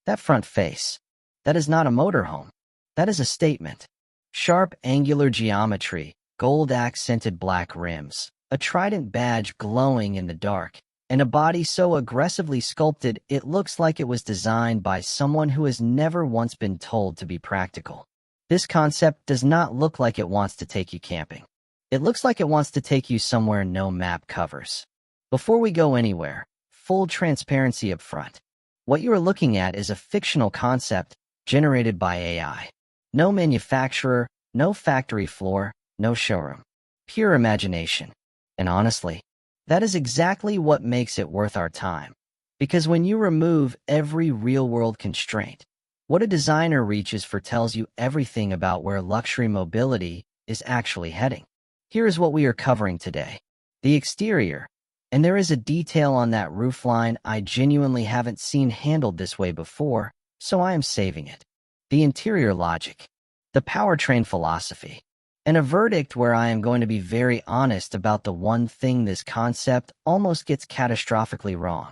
That front face. That is not a motorhome. That is a statement. Sharp, angular geometry, gold-accented black rims, a trident badge glowing in the dark, and a body so aggressively sculpted it looks like it was designed by someone who has never once been told to be practical. This concept does not look like it wants to take you camping. It looks like it wants to take you somewhere no map covers. Before we go anywhere, full transparency up front. What you are looking at is a fictional concept generated by AI. No manufacturer, no factory floor, no showroom. Pure imagination. And honestly, that is exactly what makes it worth our time. Because when you remove every real-world constraint, what a designer reaches for tells you everything about where luxury mobility is actually heading. Here is what we are covering today. The exterior. And there is a detail on that roofline I genuinely haven't seen handled this way before, so I am saving it. The interior logic. The powertrain philosophy. And a verdict where I am going to be very honest about the one thing this concept almost gets catastrophically wrong.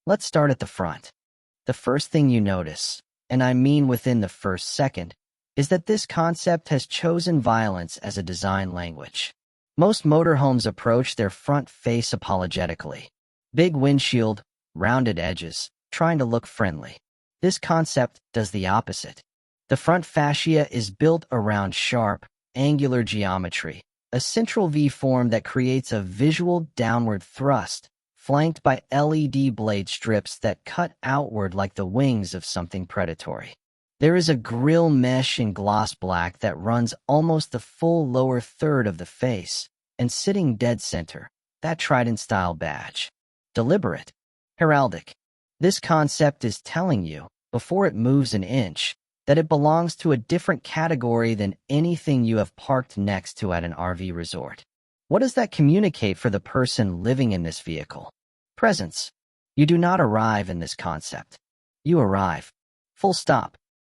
Let's start at the front. The first thing you notice, and I mean within the first second, is that this concept has chosen violence as a design language. Most motorhomes approach their front face apologetically. Big windshield, rounded edges, trying to look friendly. This concept does the opposite. The front fascia is built around sharp, angular geometry, a central V-form that creates a visual downward thrust, flanked by LED blade strips that cut outward like the wings of something predatory. There is a grille mesh in gloss black that runs almost the full lower third of the face, and sitting dead center, that trident-style badge. Deliberate. Heraldic. This concept is telling you, before it moves an inch, that it belongs to a different category than anything you have parked next to at an RV resort. What does that communicate for the person living in this vehicle? Presence. You do not arrive in this concept. You arrive. Full stop.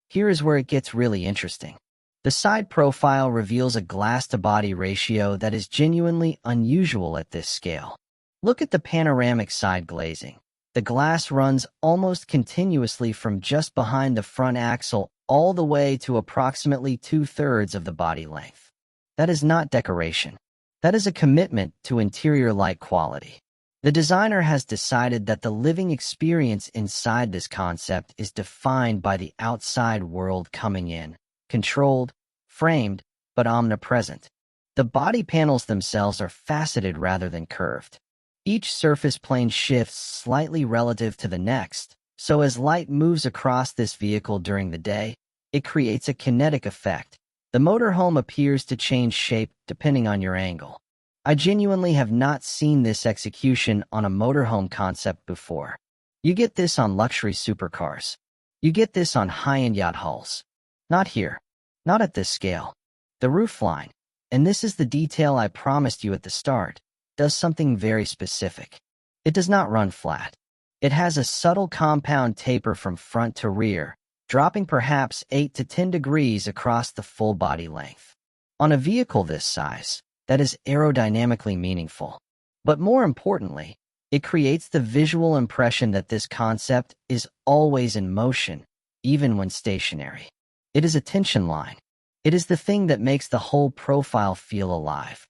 Here is where it gets really interesting. The side profile reveals a glass-to-body ratio that is genuinely unusual at this scale. Look at the panoramic side glazing. The glass runs almost continuously from just behind the front axle all the way to approximately 2/3 of the body length. That is not decoration. That is a commitment to interior light quality. The designer has decided that the living experience inside this concept is defined by the outside world coming in, controlled, framed, but omnipresent. The body panels themselves are faceted rather than curved. Each surface plane shifts slightly relative to the next, so as light moves across this vehicle during the day, it creates a kinetic effect. The motorhome appears to change shape depending on your angle. I genuinely have not seen this execution on a motorhome concept before. You get this on luxury supercars. You get this on high-end yacht hulls. Not here. Not at this scale. The roofline, and this is the detail I promised you at the start, does something very specific. It does not run flat. It has a subtle compound taper from front to rear, dropping perhaps 8 to 10 degrees across the full body length. On a vehicle this size, that is aerodynamically meaningful. But more importantly, it creates the visual impression that this concept is always in motion, even when stationary. It is a tension line. It is the thing that makes the whole profile feel alive.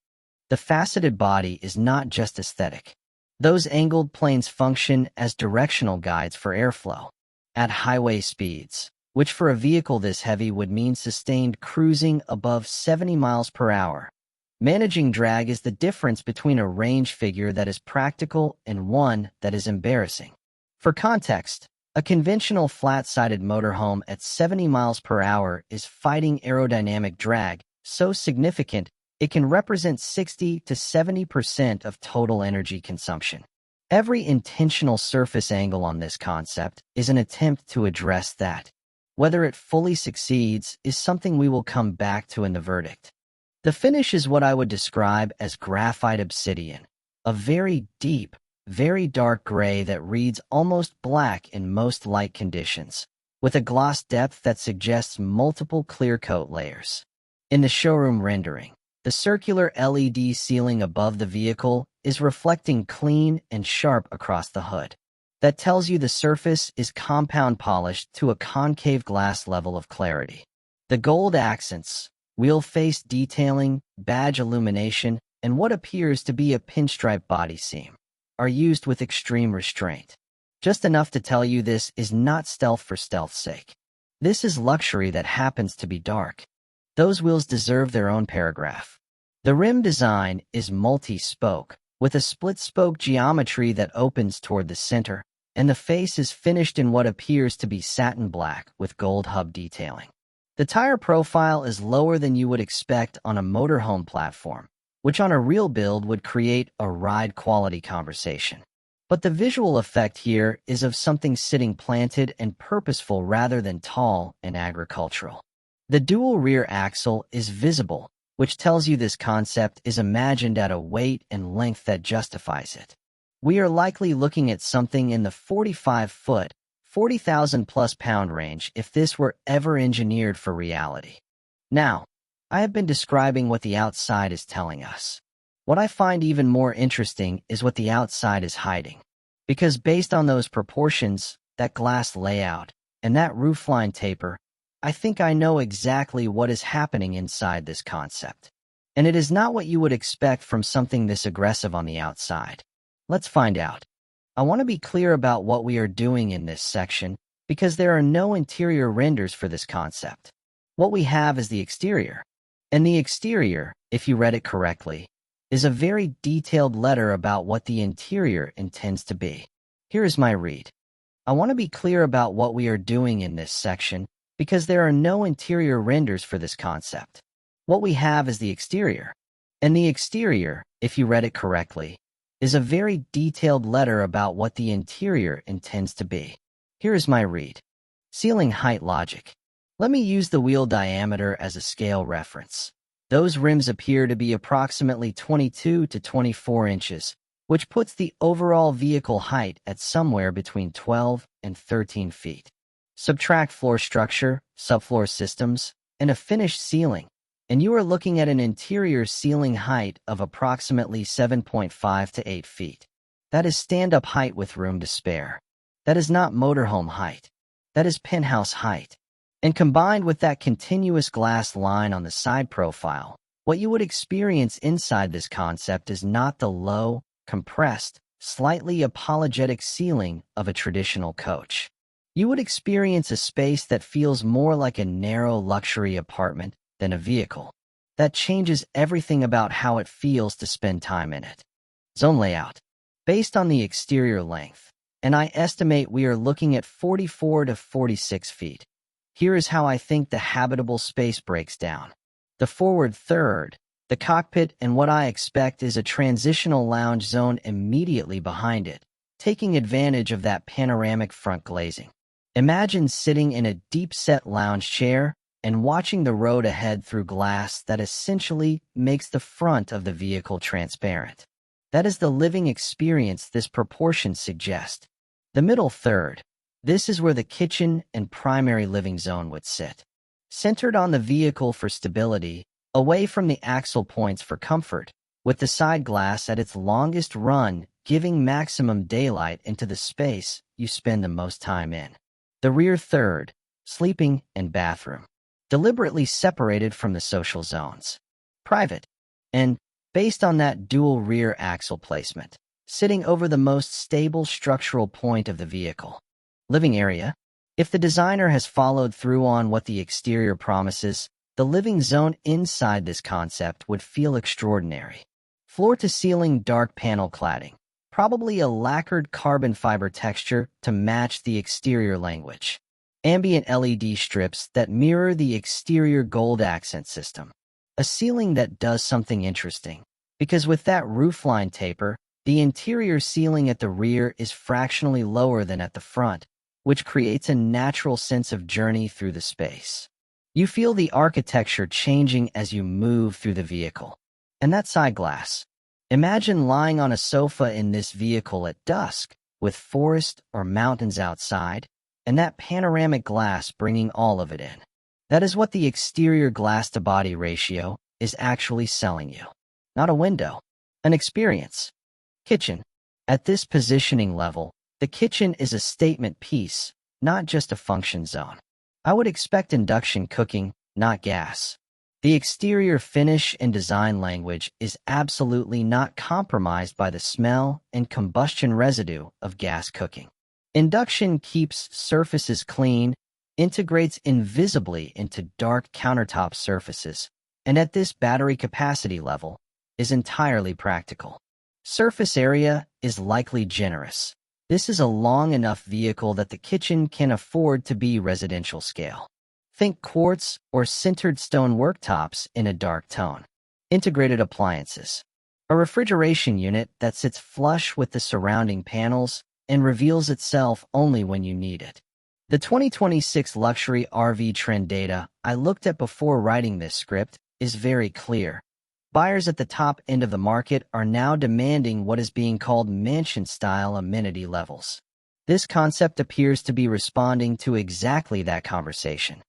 The faceted body is not just aesthetic. Those angled planes function as directional guides for airflow. At highway speeds, which for a vehicle this heavy would mean sustained cruising above 70 miles per hour. Managing drag is the difference between a range figure that is practical and one that is embarrassing. For context, a conventional flat-sided motorhome at 70 miles per hour is fighting aerodynamic drag so significant it can represent 60 to 70% of total energy consumption. Every intentional surface angle on this concept is an attempt to address that. Whether it fully succeeds is something we will come back to in the verdict. The finish is what I would describe as graphite obsidian, a very deep, very dark gray that reads almost black in most light conditions, with a gloss depth that suggests multiple clear coat layers. In the showroom rendering, the circular LED ceiling above the vehicle is reflecting clean and sharp across the hood. that tells you the surface is compound polished to a concave glass level of clarity. The gold accents, wheel face detailing, badge illumination, and what appears to be a pinstripe body seam are used with extreme restraint. Just enough to tell you this is not stealth for stealth's sake. This is luxury that happens to be dark. Those wheels deserve their own paragraph. The rim design is multi-spoke, with a split-spoke geometry that opens toward the center, and the face is finished in what appears to be satin black with gold hub detailing. The tire profile is lower than you would expect on a motorhome platform, which on a real build would create a ride-quality conversation. But the visual effect here is of something sitting planted and purposeful rather than tall and agricultural. The dual rear axle is visible, which tells you this concept is imagined at a weight and length that justifies it. We are likely looking at something in the 45-foot, 40,000-plus pound range if this were ever engineered for reality. Now, I have been describing what the outside is telling us. What I find even more interesting is what the outside is hiding. Because based on those proportions, that glass layout, and that roofline taper, I think I know exactly what is happening inside this concept. And it is not what you would expect from something this aggressive on the outside. Let's find out. I want to be clear about what we are doing in this section, because there are no interior renders for this concept. What we have is the exterior. And the exterior, if you read it correctly, is a very detailed letter about what the interior intends to be. Here is my read. I want to be clear about what we are doing in this section, because there are no interior renders for this concept. What we have is the exterior. And the exterior, if you read it correctly, is a very detailed letter about what the interior intends to be. Here is my read. Ceiling height logic. Let me use the wheel diameter as a scale reference. Those rims appear to be approximately 22 to 24 inches, which puts the overall vehicle height at somewhere between 12 and 13 feet. Subtract floor structure, subfloor systems, and a finished ceiling, and you are looking at an interior ceiling height of approximately 7.5 to 8 feet. That is stand-up height with room to spare. That is not motorhome height. That is penthouse height. And combined with that continuous glass line on the side profile, what you would experience inside this concept is not the low, compressed, slightly apologetic ceiling of a traditional coach. You would experience a space that feels more like a narrow luxury apartment than a vehicle. That changes everything about how it feels to spend time in it. Zone layout. Based on the exterior length, and I estimate we are looking at 44 to 46 feet. Here is how I think the habitable space breaks down. The forward third, the cockpit, and what I expect is a transitional lounge zone immediately behind it, taking advantage of that panoramic front glazing. Imagine sitting in a deep-set lounge chair and watching the road ahead through glass that essentially makes the front of the vehicle transparent. That is the living experience this proportion suggests. The middle third. This is where the kitchen and primary living zone would sit. Centered on the vehicle for stability, away from the axle points for comfort, with the side glass at its longest run giving maximum daylight into the space you spend the most time in. The rear third, sleeping and bathroom, deliberately separated from the social zones. Private, and, based on that dual rear axle placement, sitting over the most stable structural point of the vehicle. Living area. If the designer has followed through on what the exterior promises, the living zone inside this concept would feel extraordinary. Floor-to-ceiling dark panel cladding, probably a lacquered carbon fiber texture to match the exterior language. Ambient LED strips that mirror the exterior gold accent system. A ceiling that does something interesting, because with that roofline taper, the interior ceiling at the rear is fractionally lower than at the front, which creates a natural sense of journey through the space. You feel the architecture changing as you move through the vehicle. And that side glass. Imagine lying on a sofa in this vehicle at dusk, with forest or mountains outside, and that panoramic glass bringing all of it in. That is what the exterior glass-to-body ratio is actually selling you. Not a window, an experience. Kitchen. At this positioning level, The kitchen is a statement piece, not just a function zone. I would expect induction cooking, not gas. The exterior finish and design language is absolutely not compromised by the smell and combustion residue of gas cooking. Induction keeps surfaces clean, integrates invisibly into dark countertop surfaces, and at this battery capacity level, is entirely practical. Surface area is likely generous. This is a long enough vehicle that the kitchen can afford to be residential scale. Think quartz or sintered stone worktops in a dark tone. Integrated appliances. A refrigeration unit that sits flush with the surrounding panels and reveals itself only when you need it. The 2026 luxury RV trend data I looked at before writing this script is very clear. Buyers at the top end of the market are now demanding what is being called mansion-style amenity levels. This concept appears to be responding to exactly that conversation.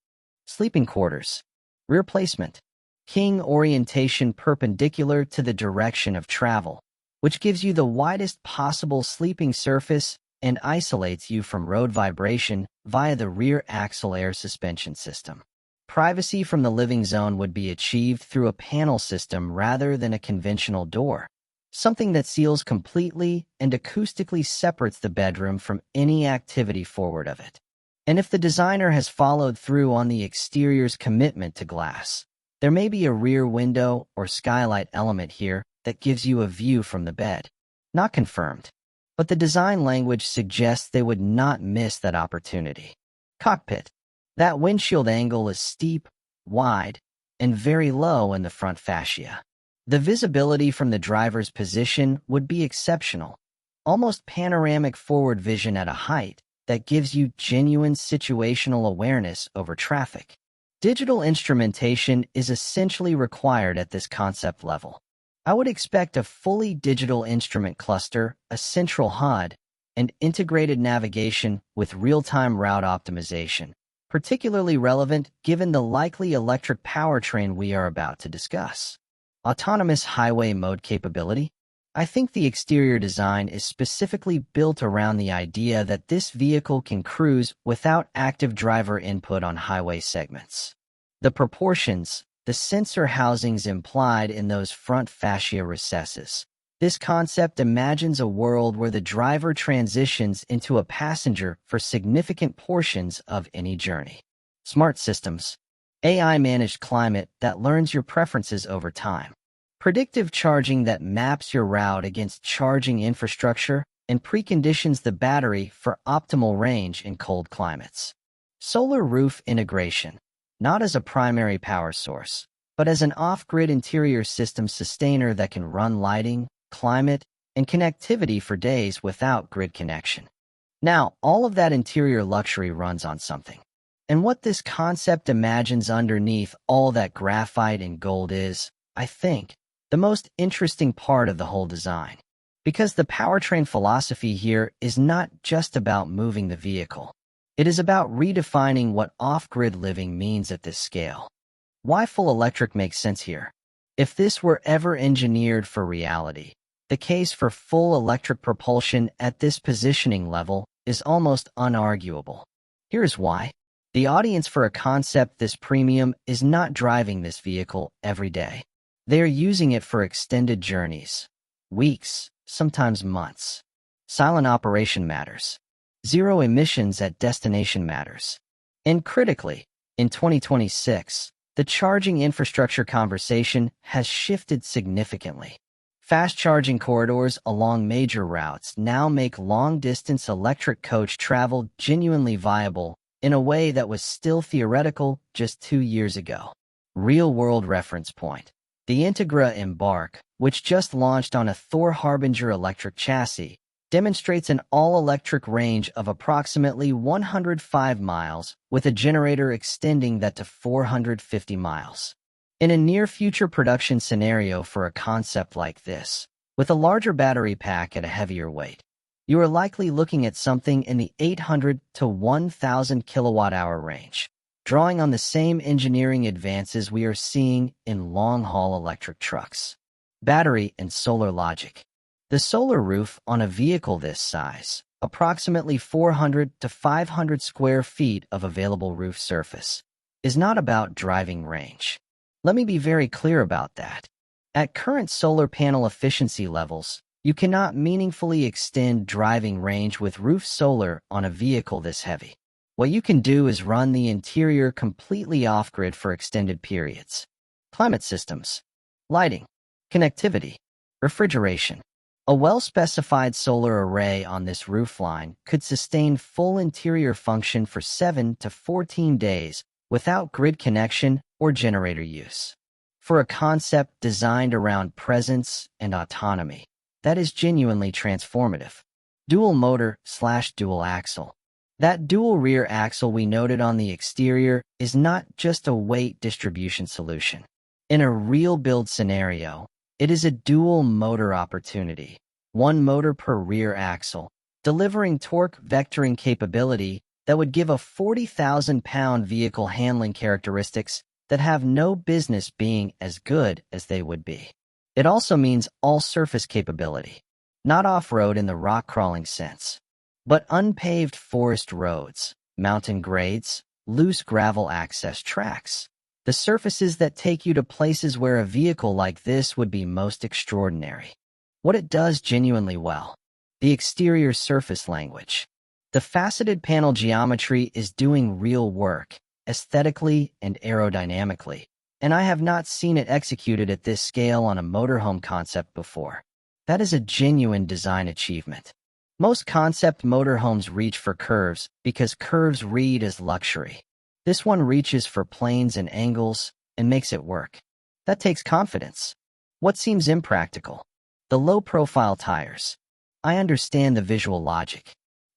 Sleeping quarters. Rear placement. King orientation perpendicular to the direction of travel, which gives you the widest possible sleeping surface and isolates you from road vibration via the rear axle air suspension system. Privacy from the living zone would be achieved through a panel system rather than a conventional door, something that seals completely and acoustically separates the bedroom from any activity forward of it. And if the designer has followed through on the exterior's commitment to glass, there may be a rear window or skylight element here that gives you a view from the bed. Not confirmed, but the design language suggests they would not miss that opportunity. Cockpit. That windshield angle is steep, wide, and very low in the front fascia. The visibility from the driver's position would be exceptional, almost panoramic forward vision at a height that gives you genuine situational awareness over traffic. Digital instrumentation is essentially required at this concept level. I would expect a fully digital instrument cluster, a central HUD, and integrated navigation with real-time route optimization, particularly relevant given the likely electric powertrain we are about to discuss. Autonomous highway mode capability. I think the exterior design is specifically built around the idea that this vehicle can cruise without active driver input on highway segments. The proportions, the sensor housings implied in those front fascia recesses. This concept imagines a world where the driver transitions into a passenger for significant portions of any journey. Smart systems. AI-managed climate that learns your preferences over time. Predictive charging that maps your route against charging infrastructure and preconditions the battery for optimal range in cold climates. Solar roof integration, not as a primary power source, but as an off-grid interior system sustainer that can run lighting, climate, and connectivity for days without grid connection. Now, all of that interior luxury runs on something. And what this concept imagines underneath all that graphite and gold is, I think, the most interesting part of the whole design. Because the powertrain philosophy here is not just about moving the vehicle. It is about redefining what off-grid living means at this scale. Why full electric makes sense here. If this were ever engineered for reality, the case for full electric propulsion at this positioning level is almost unarguable. Here's why. The audience for a concept this premium is not driving this vehicle every day. They are using it for extended journeys. Weeks, sometimes months. Silent operation matters. Zero emissions at destination matters. And critically, in 2026, the charging infrastructure conversation has shifted significantly. Fast charging corridors along major routes now make long-distance electric coach travel genuinely viable in a way that was still theoretical just 2 years ago. Real-world reference point. The Integra Embark, which just launched on a Thor Harbinger electric chassis, demonstrates an all-electric range of approximately 105 miles, with a generator extending that to 450 miles. In a near-future production scenario for a concept like this, with a larger battery pack at a heavier weight, you are likely looking at something in the 800 to 1,000 kilowatt-hour range, drawing on the same engineering advances we are seeing in long-haul electric trucks. Battery and solar logic. The solar roof on a vehicle this size, approximately 400 to 500 square feet of available roof surface, is not about driving range. Let me be very clear about that. At current solar panel efficiency levels, you cannot meaningfully extend driving range with roof solar on a vehicle this heavy. What you can do is run the interior completely off-grid for extended periods. Climate systems, lighting, connectivity, refrigeration. A well-specified solar array on this roofline could sustain full interior function for 7 to 14 days without grid connection or generator use. For a concept designed around presence and autonomy, that is genuinely transformative. Dual motor/dual axle. That dual rear axle we noted on the exterior is not just a weight distribution solution. In a real build scenario, it is a dual motor opportunity. One motor per rear axle, delivering torque vectoring capability that would give a 40,000-pound vehicle handling characteristics that have no business being as good as they would be. It also means all-surface capability, not off-road in the rock-crawling sense, but unpaved forest roads, mountain grades, loose gravel access tracks, the surfaces that take you to places where a vehicle like this would be most extraordinary. What it does genuinely well. The exterior surface language. The faceted panel geometry is doing real work, aesthetically and aerodynamically, and I have not seen it executed at this scale on a motorhome concept before. That is a genuine design achievement. Most concept motorhomes reach for curves because curves read as luxury. This one reaches for planes and angles and makes it work. That takes confidence. What seems impractical? The low-profile tires. I understand the visual logic.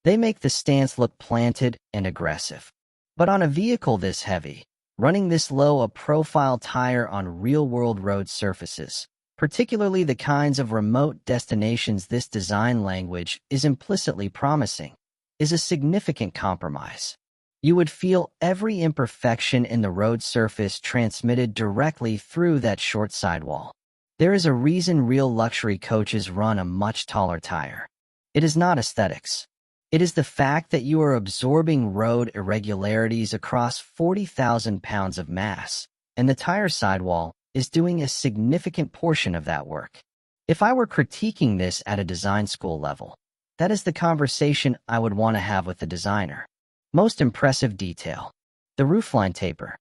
They make the stance look planted and aggressive. But on a vehicle this heavy, running this low a profile tire on real-world road surfaces, particularly the kinds of remote destinations this design language is implicitly promising, is a significant compromise. You would feel every imperfection in the road surface transmitted directly through that short sidewall. There is a reason real luxury coaches run a much taller tire. It is not aesthetics. It is the fact that you are absorbing road irregularities across 40,000 pounds of mass, and the tire sidewall is doing a significant portion of that work. If I were critiquing this at a design school level, that is the conversation I would want to have with the designer. Most impressive detail. The roofline taper.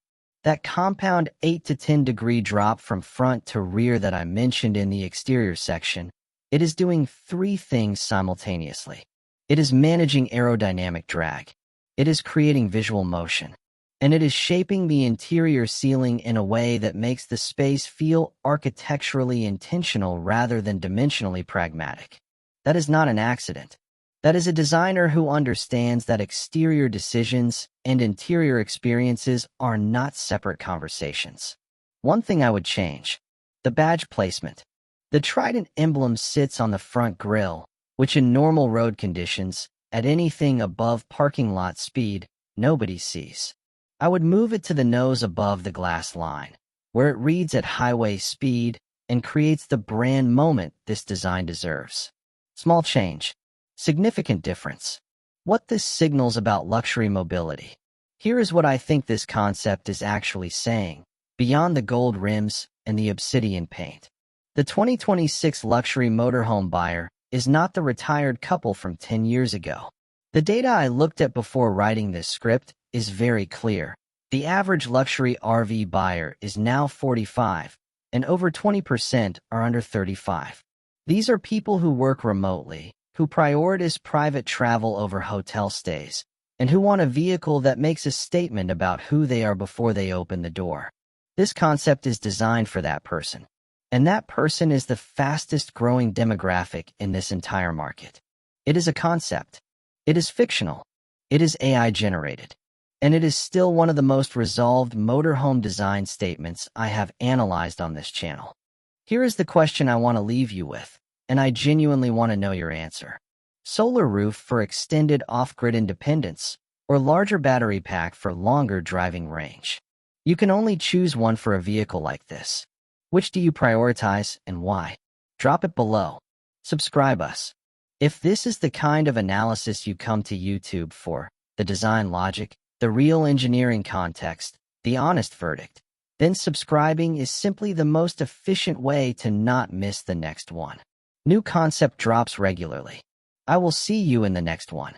That compound 8 to 10 degree drop from front to rear that I mentioned in the exterior section, it is doing three things simultaneously. It is managing aerodynamic drag. It is creating visual motion. And it is shaping the interior ceiling in a way that makes the space feel architecturally intentional rather than dimensionally pragmatic. That is not an accident. That is a designer who understands that exterior decisions and interior experiences are not separate conversations. One thing I would change: the badge placement. The trident emblem sits on the front grille, which in normal road conditions, at anything above parking lot speed, nobody sees. I would move it to the nose above the glass line, where it reads at highway speed and creates the brand moment this design deserves. Small change. Significant difference. What this signals about luxury mobility. Here is what I think this concept is actually saying, beyond the gold rims and the obsidian paint. The 2026 luxury motorhome buyer is not the retired couple from 10 years ago. The data I looked at before writing this script is very clear. The average luxury RV buyer is now 45, and over 20% are under 35. These are people who work remotely, who prioritize private travel over hotel stays, and who want a vehicle that makes a statement about who they are before they open the door. This concept is designed for that person, and that person is the fastest growing demographic in this entire market. It is a concept. It is fictional. It is AI generated. And it is still one of the most resolved motorhome design statements I have analyzed on this channel. Here is the question I want to leave you with, and I genuinely want to know your answer. Solar roof for extended off-grid independence, or larger battery pack for longer driving range? You can only choose one for a vehicle like this. Which do you prioritize and why? Drop it below. Subscribe us. If this is the kind of analysis you come to YouTube for, the design logic, the real engineering context, the honest verdict, then subscribing is simply the most efficient way to not miss the next one. New concept drops regularly. I will see you in the next one.